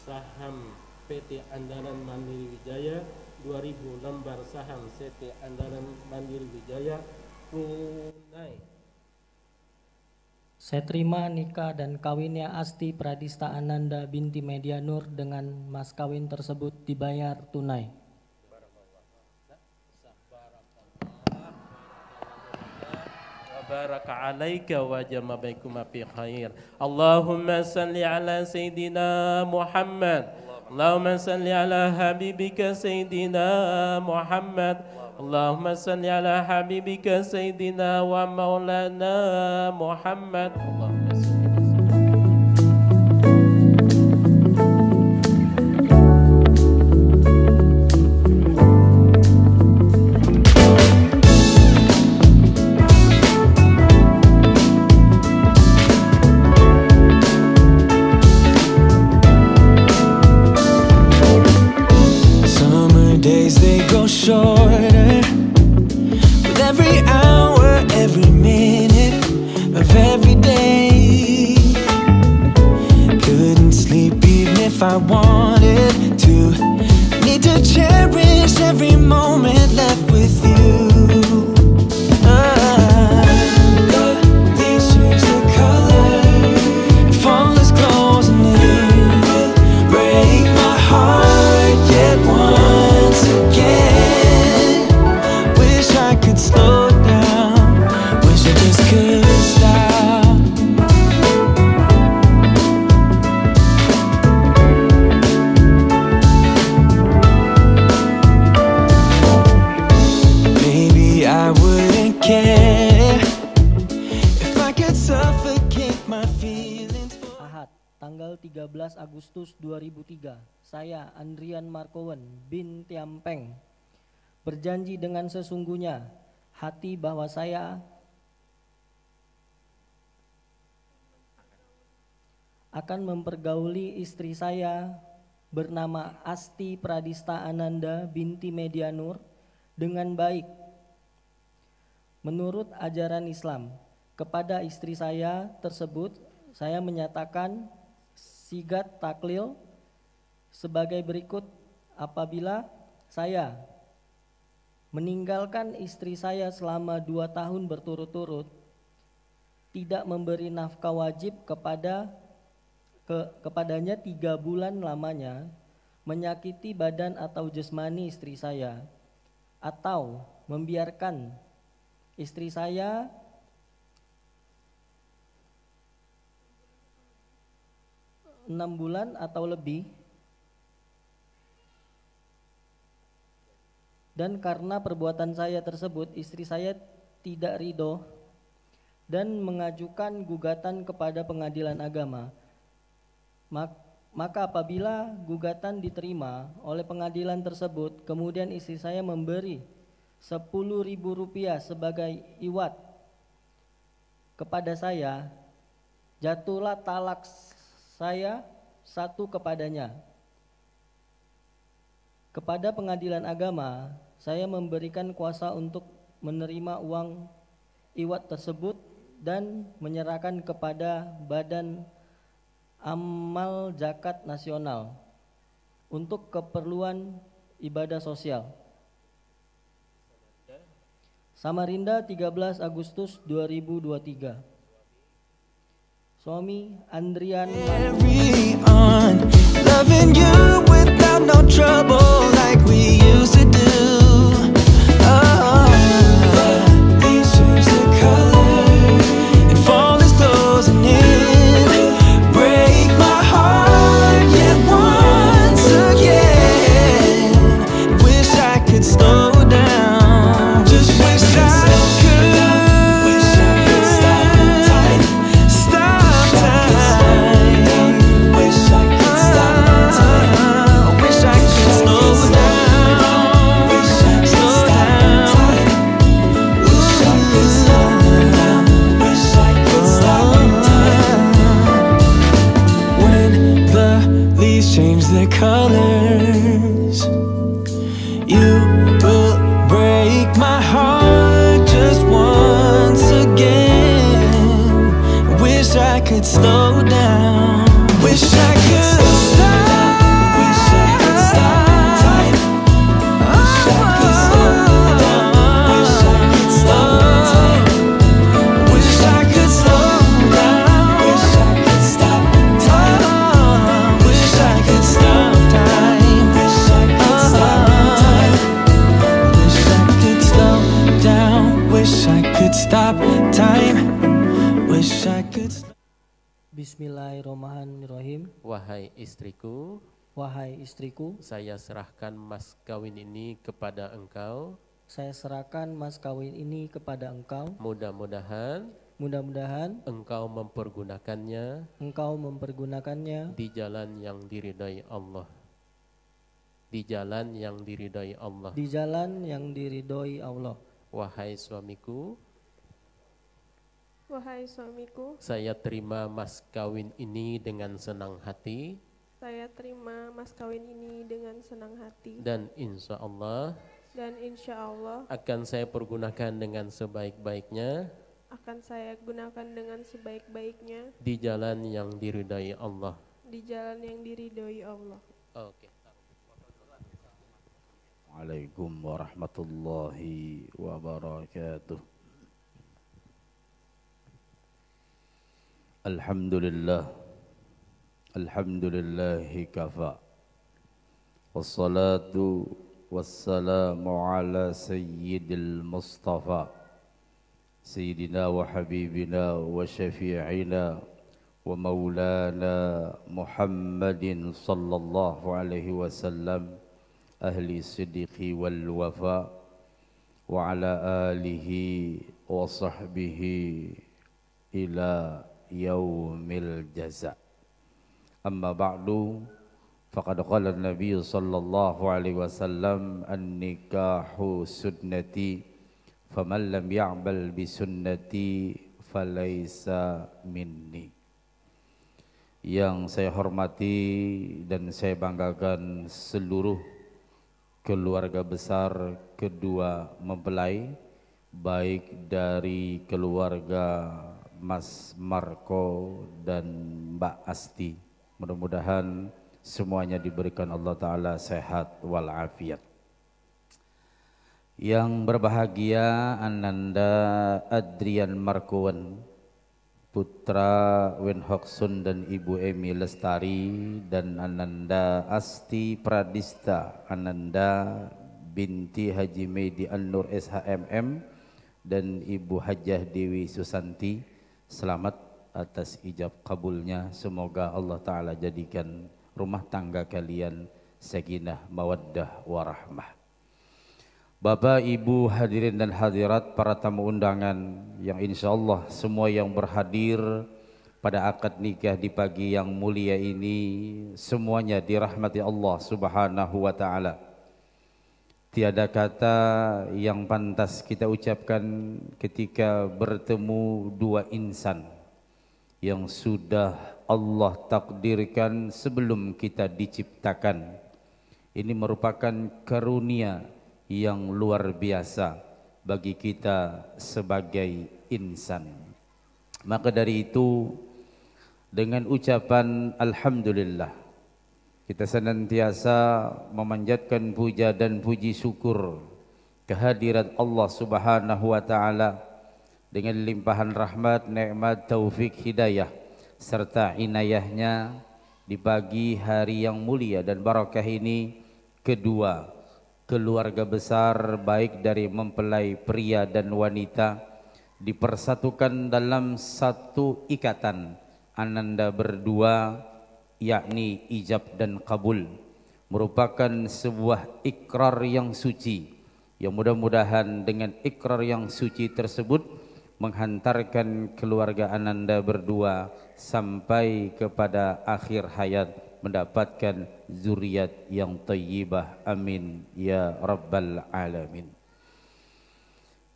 Speaker 4: saham PT Andalan Mandiri Wijaya, 2.000 lembar saham CT Andalan Mandiri Wijaya tunai.
Speaker 8: Saya terima nikah dan kawinnya Asti Pradista Ananda binti Medianur dengan mas kawin tersebut dibayar tunai.
Speaker 4: Baraka alaika wa jama baikuma fi khair. Allahumma salli ala sayyidina Muhammad. Allahumma salli ala habibika sayyidina Muhammad. Allahumma salli ala habibika sayyidina wa maulana Muhammad. Allahumma salli.
Speaker 1: Days they go shorter with every hour, every minute of every day. Couldn't sleep even if I wanted to. Need to cherish every moment left with you. The leaves change their color, fall as close and it will break my heart yet once again. Wish I could slow down, wish I just could stop. Maybe I wouldn't care if I could suffocate my feelings.
Speaker 8: Ahad, tanggal 13 Agustus 2003. Saya Andrian Markowen bin Tiampeng berjanji dengan sesungguhnya hati bahwa saya akan mempergauli istri saya bernama Asti Pradista Ananda binti Medianur dengan baik menurut ajaran Islam. Kepada istri saya tersebut saya menyatakan sigat taklil sebagai berikut: apabila saya meninggalkan istri saya selama 2 tahun berturut-turut, tidak memberi nafkah wajib kepadanya 3 bulan lamanya, menyakiti badan atau jasmani istri saya, atau membiarkan istri saya enam bulan atau lebih, dan karena perbuatan saya tersebut istri saya tidak ridho dan mengajukan gugatan kepada pengadilan agama, maka apabila gugatan diterima oleh pengadilan tersebut, kemudian istri saya memberi 10.000 rupiah sebagai iwat kepada saya, jatuhlah talak saya 1 kepadanya. Kepada pengadilan agama, saya memberikan kuasa untuk menerima uang iwat tersebut dan menyerahkan kepada Badan Amal Zakat Nasional untuk keperluan ibadah sosial. Samarinda, 13 Agustus 2023. Suami Andrian
Speaker 1: On loving you without no trouble like we used to do. Oh. I could slow down. Wish I could stop. Wish I could stop time. Wish I could slow down. Wish I could stop time. Wish I could slow down. Wish I could stop time. Wish I could stop time. Wish I could stop time. Wish I could slow down. Wish I could stop time. Wish I could stop.
Speaker 8: Bismillahirrahmanirrahim.
Speaker 4: Wahai istriku,
Speaker 8: Wahai istriku,
Speaker 4: saya serahkan mas kawin ini kepada engkau.
Speaker 8: saya serahkan mas kawin ini kepada engkau.
Speaker 4: Mudah-mudahan
Speaker 8: Mudah-mudahan
Speaker 4: engkau mempergunakannya
Speaker 8: engkau mempergunakannya
Speaker 4: di jalan yang diridai Allah. Di jalan yang diridai Allah.
Speaker 8: di jalan yang diridhoi Allah.
Speaker 4: Wahai suamiku,
Speaker 5: Wahai suamiku,
Speaker 4: saya terima mas kawin ini dengan senang hati
Speaker 5: saya terima mas kawin ini dengan senang hati
Speaker 4: dan insya Allah
Speaker 5: dan insya Allah
Speaker 4: akan saya pergunakan dengan sebaik-baiknya
Speaker 5: akan saya gunakan dengan sebaik-baiknya
Speaker 4: di jalan yang diridai Allah.
Speaker 5: di jalan yang diridhoi Allah.
Speaker 4: Oke.
Speaker 7: Waalaikumsalam warahmatullahi wabarakatuh. Alhamdulillah. Alhamdulillahi kafa. Wassalatu wassalamu ala sayyidil mustafa Sayyidina wa habibina wa syafi'ina wa maulana Muhammadin sallallahu alaihi wasallam ahli siddiqi wal wafa wa ala alihi wa sahbihi ila yaumil jaza. Amma ba'du, faqad qala an-nabiy sallallahu alaihi wasallam an-nikahu sunnati faman lam ya'mal bi sunnati falaysa minni. Yang saya hormati dan saya banggakan seluruh keluarga besar kedua mempelai, baik dari keluarga Mas Marco dan Mbak Asti. Mudah-mudahan semuanya diberikan Allah Ta'ala sehat walafiat. Yang berbahagia Ananda Adrian Markowen, putra Wen Hoksun dan Ibu Emi Lestari, dan Ananda Asti Pradista Ananda binti Haji Medi An-Nur SHMM dan Ibu Hajah Dewi Susanti. Selamat atas ijab kabulnya. Semoga Allah Ta'ala jadikan rumah tangga kalian sakinah mawaddah warahmah. Bapak, Ibu, hadirin dan hadirat, para tamu undangan yang insya Allah semua yang berhadir pada akad nikah di pagi yang mulia ini semuanya dirahmati Allah Subhanahu wa Ta'ala. Tiada kata yang pantas kita ucapkan ketika bertemu dua insan yang sudah Allah takdirkan sebelum kita diciptakan. Ini merupakan karunia yang luar biasa bagi kita sebagai insan. Maka dari itu, dengan ucapan Alhamdulillah, kita senantiasa memanjatkan puja dan puji syukur kehadirat Allah Subhanahu wa Ta'ala dengan limpahan rahmat, nikmat, taufik, hidayah serta inayahnya di pagi hari yang mulia dan barakah ini. Kedua keluarga besar baik dari mempelai pria dan wanita dipersatukan dalam satu ikatan ananda berdua, yakni ijab dan kabul, merupakan sebuah ikrar yang suci yang mudah-mudahan dengan ikrar yang suci tersebut menghantarkan keluarga ananda berdua sampai kepada akhir hayat mendapatkan zuriat yang thayyibah. Amin ya rabbal alamin.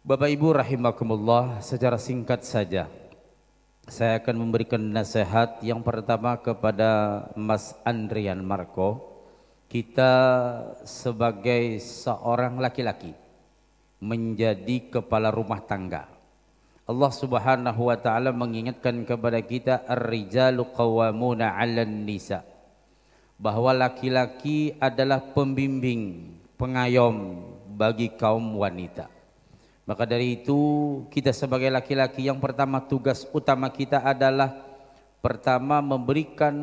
Speaker 7: Bapak Ibu rahimakumullah, secara singkat saja saya akan memberikan nasihat yang pertama kepada Mas Andrian Marco. Kita sebagai seorang laki-laki menjadi kepala rumah tangga, Allah Subhanahu wa taala mengingatkan kepada kita ar-rijalu qawwamuna 'alan nisa, bahwa laki-laki adalah pembimbing, pengayom bagi kaum wanita. Maka dari itu kita sebagai laki-laki yang pertama, tugas utama kita adalah pertama memberikan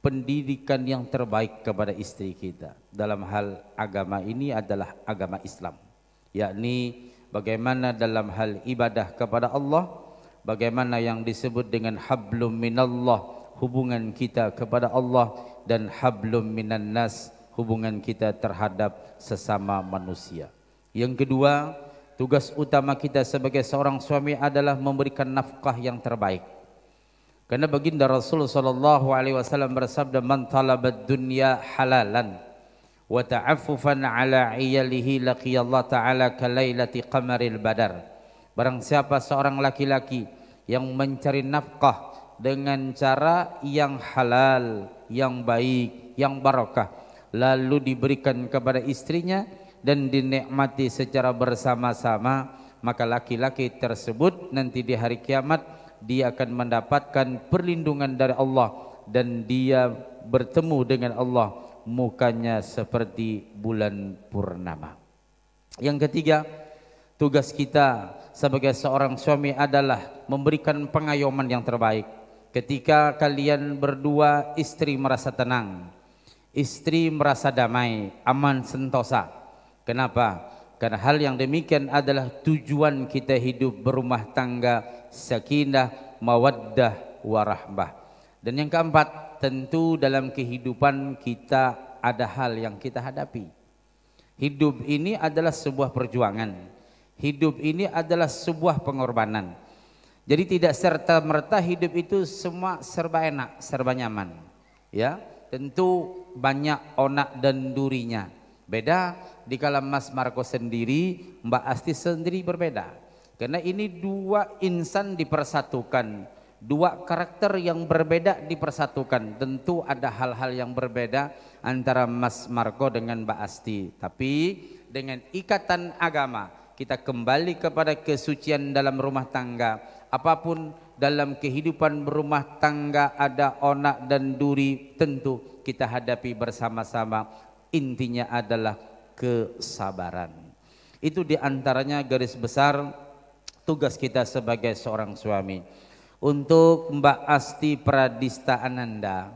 Speaker 7: pendidikan yang terbaik kepada istri kita. Dalam hal agama ini adalah agama Islam, yakni bagaimana dalam hal ibadah kepada Allah, bagaimana yang disebut dengan hablum minallah, hubungan kita kepada Allah, dan hablum minan nas, hubungan kita terhadap sesama manusia. Yang kedua, tugas utama kita sebagai seorang suami adalah memberikan nafkah yang terbaik. Karena baginda Rasul sallallahu alaihi wasallam bersabda, man talabad dunya halalan wa ta'affufan ala iyalihi laqiyallahu ta'ala kalailati qamaril badar. Barang siapa seorang laki-laki yang mencari nafkah dengan cara yang halal, yang baik, yang barakah, lalu diberikan kepada istrinya dan dinikmati secara bersama-sama, maka laki-laki tersebut nanti di hari kiamat dia akan mendapatkan perlindungan dari Allah dan dia bertemu dengan Allah mukanya seperti bulan purnama. Yang ketiga, tugas kita sebagai seorang suami adalah memberikan pengayoman yang terbaik. Ketika kalian berdua, istri merasa tenang, istri merasa damai, aman sentosa. Kenapa? Karena hal yang demikian adalah tujuan kita hidup berumah tangga, sakinah, mawaddah, warahmah. Dan yang keempat, tentu dalam kehidupan kita ada hal yang kita hadapi. Hidup ini adalah sebuah perjuangan. Hidup ini adalah sebuah pengorbanan. Jadi tidak serta-merta hidup itu semua serba enak, serba nyaman. Ya, tentu banyak onak dan durinya. Beda di kala Mas Marco sendiri, Mbak Asti sendiri berbeda. Karena ini dua insan dipersatukan, dua karakter yang berbeda dipersatukan. Tentu ada hal-hal yang berbeda antara Mas Marco dengan Mbak Asti. Tapi dengan ikatan agama, kita kembali kepada kesucian dalam rumah tangga. Apapun dalam kehidupan berumah tangga ada onak dan duri, tentu kita hadapi bersama-sama. Intinya adalah kesabaran. Itu diantaranya garis besar tugas kita sebagai seorang suami. Untuk Mbak Asti Pradista Ananda,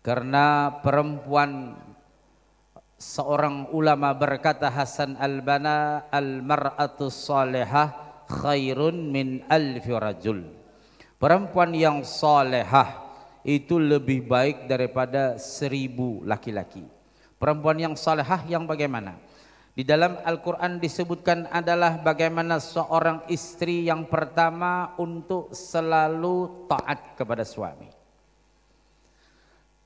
Speaker 7: karena perempuan, seorang ulama berkata, Hasan al-Banna, al-mar'atu salihah khairun min alfi rajul. Perempuan yang salihah itu lebih baik daripada 1000 laki-laki. Perempuan yang salihah yang bagaimana? Di dalam Al-Quran disebutkan adalah bagaimana seorang istri yang pertama untuk selalu taat kepada suami.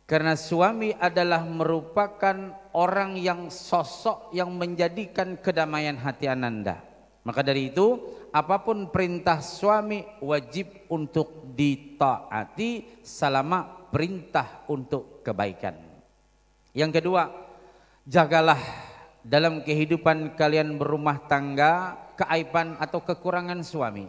Speaker 7: Karena suami adalah merupakan orang yang sosok yang menjadikan kedamaian hati Ananda. Maka dari itu, apapun perintah suami wajib untuk ditaati selama perintah untuk kebaikan. Yang kedua, jagalah dalam kehidupan kalian berumah tangga keaiban atau kekurangan suami.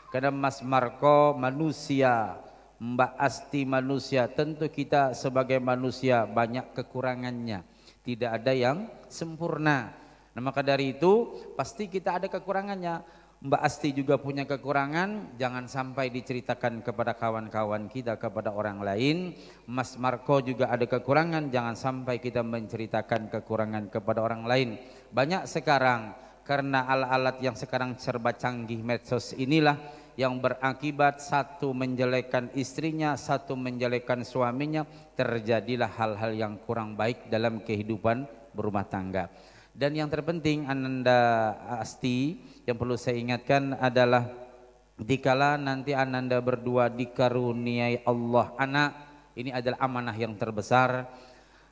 Speaker 7: Karena Mas Marco manusia, Mbak Asti manusia, tentu kita sebagai manusia banyak kekurangannya. Tidak ada yang sempurna. Nah, maka dari itu pasti kita ada kekurangannya. Mbak Asti juga punya kekurangan, jangan sampai diceritakan kepada kawan-kawan kita, kepada orang lain. Mas Marco juga ada kekurangan, jangan sampai kita menceritakan kekurangan kepada orang lain. Banyak sekarang karena alat-alat yang sekarang serba canggih, medsos inilah yang berakibat satu menjelekkan istrinya, satu menjelekkan suaminya, terjadilah hal-hal yang kurang baik dalam kehidupan berumah tangga. Dan yang terpenting Ananda Asti yang perlu saya ingatkan adalah dikala nanti Ananda berdua dikaruniai Allah anak, ini adalah amanah yang terbesar.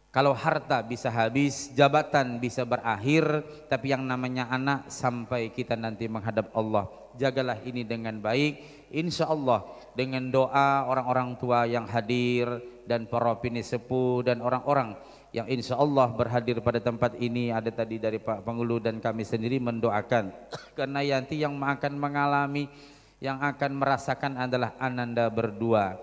Speaker 7: Kalau harta bisa habis, jabatan bisa berakhir, tapi yang namanya anak sampai kita nanti menghadap Allah. Jagalah ini dengan baik, insya Allah dengan doa orang-orang tua yang hadir dan para pini sepuh dan orang-orang yang insya Allah berhadir pada tempat ini, ada tadi dari Pak Pengulu dan kami sendiri mendoakan karena nanti yang akan mengalami, yang akan merasakan adalah ananda berdua.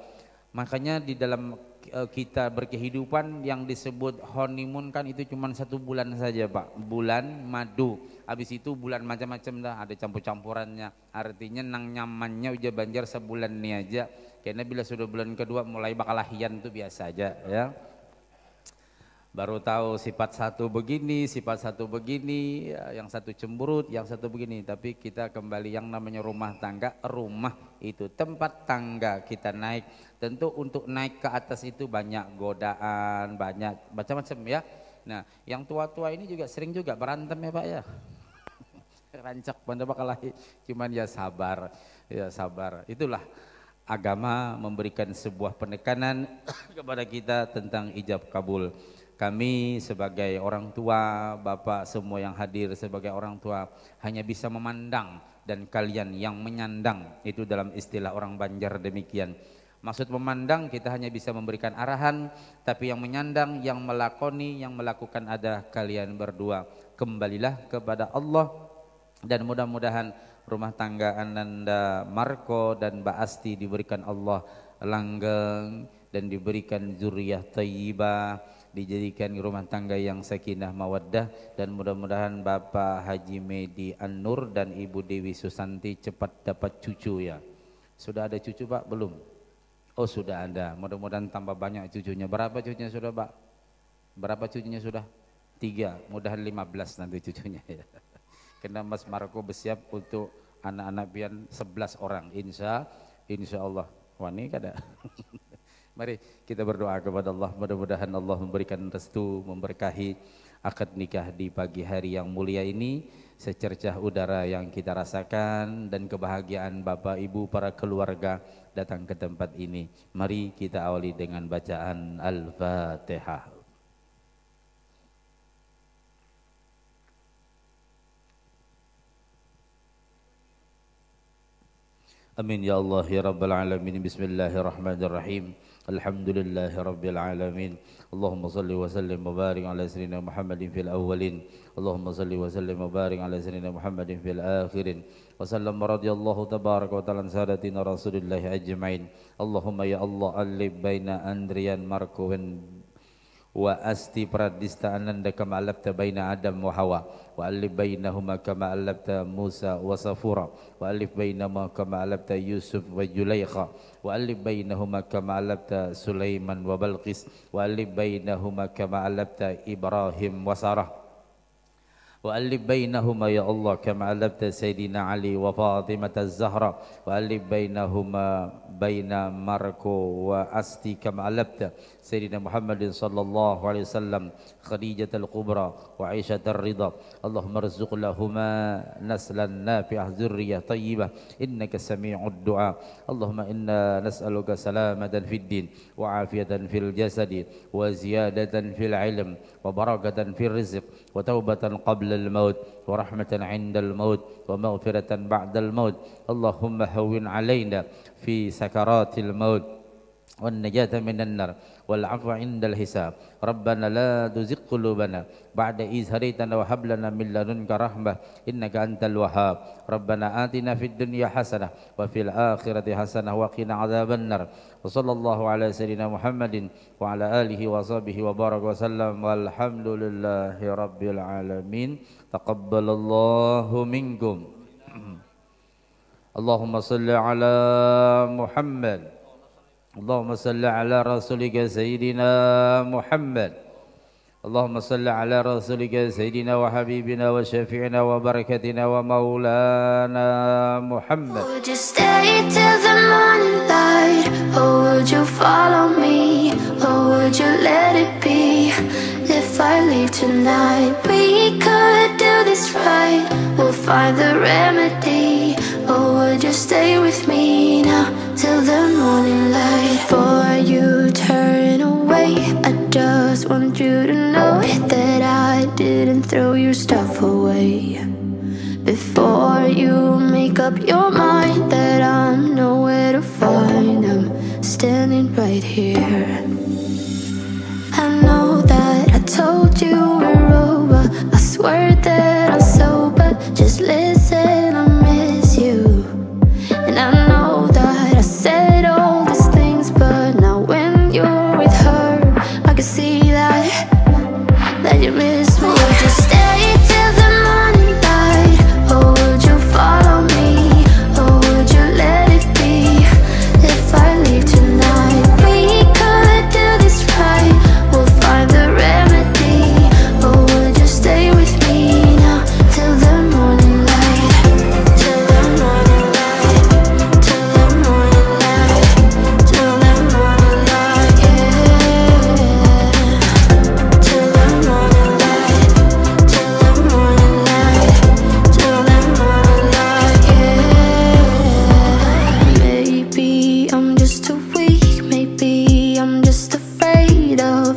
Speaker 7: Makanya di dalam kita berkehidupan yang disebut honeymoon kan itu cuma 1 bulan saja Pak, bulan madu. Habis itu bulan macam-macam dah, ada campur-campurannya. Artinya nang nyamannya udah banjar sebulan ini aja. Karena bila sudah bulan kedua mulai bakal lahian itu biasa aja ya. Baru tahu sifat satu begini, sifat satu begini, yang satu cemberut, yang satu begini. Tapi kita kembali yang namanya rumah tangga, rumah itu tempat tangga kita naik. Tentu untuk naik ke atas itu banyak godaan, banyak macam-macam ya. Nah yang tua-tua ini juga sering juga berantem ya Pak ya. Rancak pada bakal lahir, cuman ya sabar, ya sabar. Itulah agama memberikan sebuah penekanan kepada kita tentang ijab kabul. Kami sebagai orang tua, Bapak semua yang hadir sebagai orang tua hanya bisa memandang dan kalian yang menyandang, itu dalam istilah orang Banjar demikian. Maksud memandang kita hanya bisa memberikan arahan, tapi yang menyandang, yang melakoni, yang melakukan ada kalian berdua. Kembalilah kepada Allah dan mudah-mudahan rumah tangga Ananda Marco dan Mbak Asti diberikan Allah langgeng dan diberikan zuriyah thayyibah, dijadikan rumah tangga yang sakinah mawaddah, dan mudah-mudahan Bapak Haji Medi An-Nur dan Ibu Dewi Susanti cepat dapat cucu ya. Sudah ada cucu Pak? Belum? Oh sudah ada, mudah-mudahan tambah banyak cucunya. Berapa cucunya sudah Pak? Berapa cucunya sudah? 3, mudahan 15 nanti cucunya ya. Karena Mas Marco bersiap untuk anak-anak pian 11 orang insya Allah. Wah ini kada. Mari kita berdoa kepada Allah, mudah-mudahan Allah memberikan restu, memberkahi akad nikah di pagi hari yang mulia ini, secercah udara yang kita rasakan dan kebahagiaan Bapak Ibu para keluarga datang ke tempat ini. Mari kita awali dengan bacaan Al-Fatihah. Amin ya Allah ya Rabbal Alamin. Bismillahirrahmanirrahim. Alhamdulillahi Rabbil Alamin. Allahumma salli wa sallim wa barik ala sayyidina Muhammadin fil awwalin. Allahumma salli wa sallim wa barik ala sayyidina Muhammadin fil akhirin. Wa sallam radiyallahu tabaraka wa ta'ala sadatina Rasulillahi ajma'in. Allahumma ya Allah alif baina Andrian Marco wa Asti Pradista Ananda kama alafta baina Adam wa Hawa wa alif bainahuma kama alafta Musa wa Safura wa alif bainahuma kama alafta Yusuf wa Julaikha wa alif bainahuma kama alafta Sulaiman wa Balqis wa alif bainahuma kama alafta Ibrahim wa Sarah wa alif bainahuma ya Allah kama alafta Sayyidina Ali wa Fatimah Az-Zahra wa alif bainahuma baina Marco wa Asti kama alafta Sayyidina Muhammadin sallallahu alaihi wasallam Khadijah al-Kubra wa Aisyah ar-Ridha. Allahumma rzuq lahuma naslan nafi'ah zurriyah tayyibah innaka sami'ud du'a. Allahumma inna nas'aluka salamatan fid din wa afiyatan fil jasadi wa ziyadatan fil ilm wa barakatan fil rizq wa taubatan qabla al-maut wa rahmatan 'inda al-maut wa maghfiratan ba'da al-maut. Allahumma hawwin 'alaina fi sakaratil maut wan najata minan nar wal 'afwa 'indal hisab. Rabbana la tuzigh qulubana ba'da idh hadaytana wa hab lana min ladunka rahmah innaka antal wahhab. Rabbana atina fid dunya hasanah wa fil akhirati hasanah wa qina adzaban nar. Wa sallallahu ala sayyidina Muhammadin wa ala alihi wa sahbihi wa baraka wa sallam walhamdulillahi rabbil alamin. Taqabbalallahu minkum. Allahumma salli ala Muhammad. Allahumma salli ala rasulika Sayyidina Muhammad. Allahumma salli ala rasulika Sayyidina wa habibina wa syafi'ina wa barakatina wa maulana Muhammad.
Speaker 9: Would you stay till the morning light, or would you follow me, or would you let it be? If I leave tonight, we could do this right, we'll find the remedy. Or would you stay with me now till the morning light? Before you turn away, I just want you to know that I didn't throw your stuff away. Before you make up your mind that I'm nowhere to find, I'm standing right here. I know that I told you we're over. I swear that I'm sober. Just listen, I miss you. And I know that I said all these things, but now when you're with her, I can see that you miss me. Would you stay till the morning light, or would you follow me, or would you let it be? If I leave tonight, we could do this right. We'll find the remedy. Or would you stay with me now till the morning light? Till the morning light. Till the morning light. Till the morning light. Yeah. Till the morning light. Till the morning light. Till the morning light. Yeah. Maybe I'm just too weak. Maybe I'm just afraid of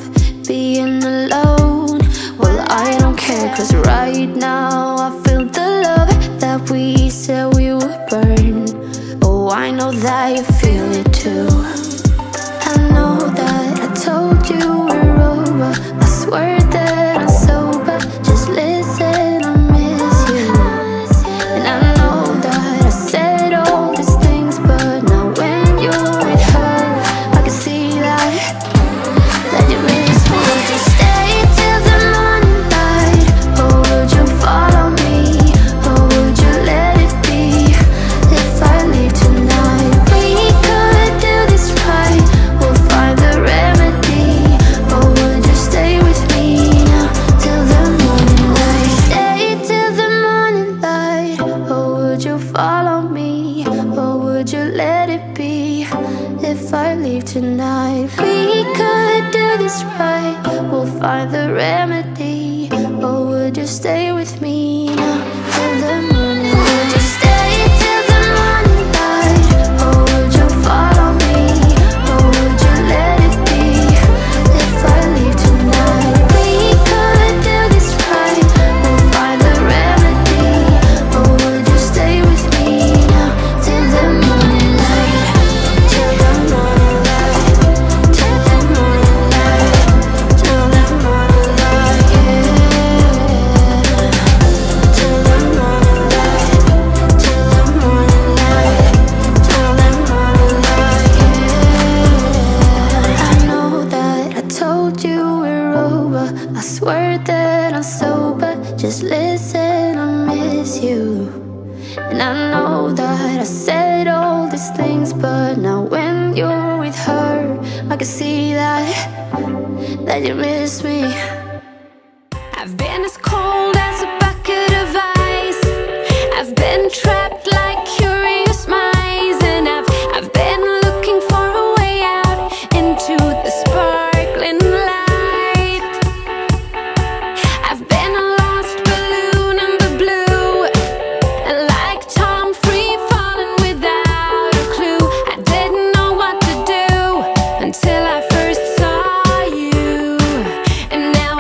Speaker 9: being alone. Well, I don't care, 'cause right now I feel the love that we said we would burn. Oh, I know that you feel it too. I know that I told you we're over. I swear that I'm sober. Just listen, I miss you. And I know that I said all these things, but now when you're with her, I can see that you miss me. Would you stay till the morning light, or would you follow me, or would you let it be? If I leave tonight, we could do this right. We'll find the remedy. Or would you stay with me now till the morning light? Stay till the morning light. Or would you follow me, or would you let it be? If I leave tonight, we could do this right. We'll find the remedy. Or would you stay with me now till the morning? Would you stay till the morning light, or would you follow me, or would you let it be? If I leave tonight, we could do this right. We'll find the remedy. Or would you stay with me now till the morning light? Till the morning light. Till the morning light. Till the morning light. Yeah. Till the morning light. Till the morning light. Till the morning light. Yeah. I know that I told you we're over. I swear that I'm sober. Just listen, I miss you. And I know that I said all these things, but now when you're with her, I can see that you miss me. I've been as cold as a bucket of ice. I've been trapped like curious mice, and I've been looking for a way out into the sparkling light. I've been a lost balloon in the blue, and like Tom, free falling without a clue. I didn't know what to do until I first saw you, and now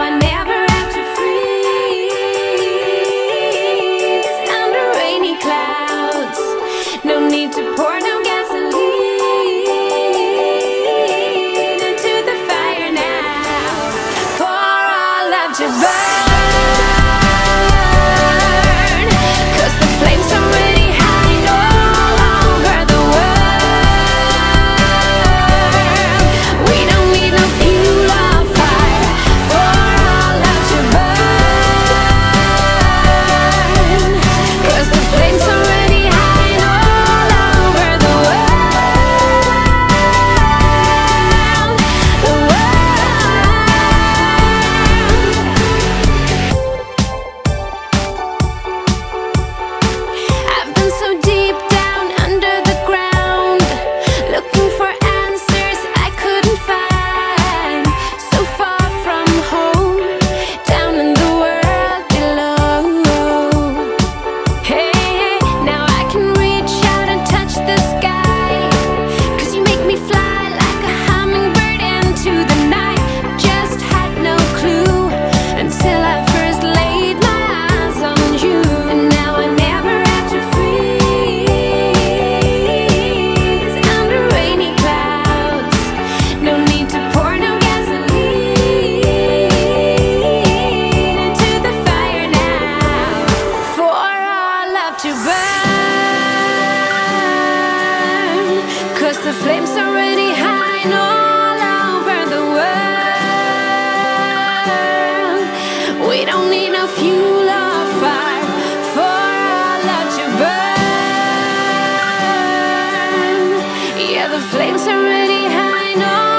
Speaker 9: flames are really high, no.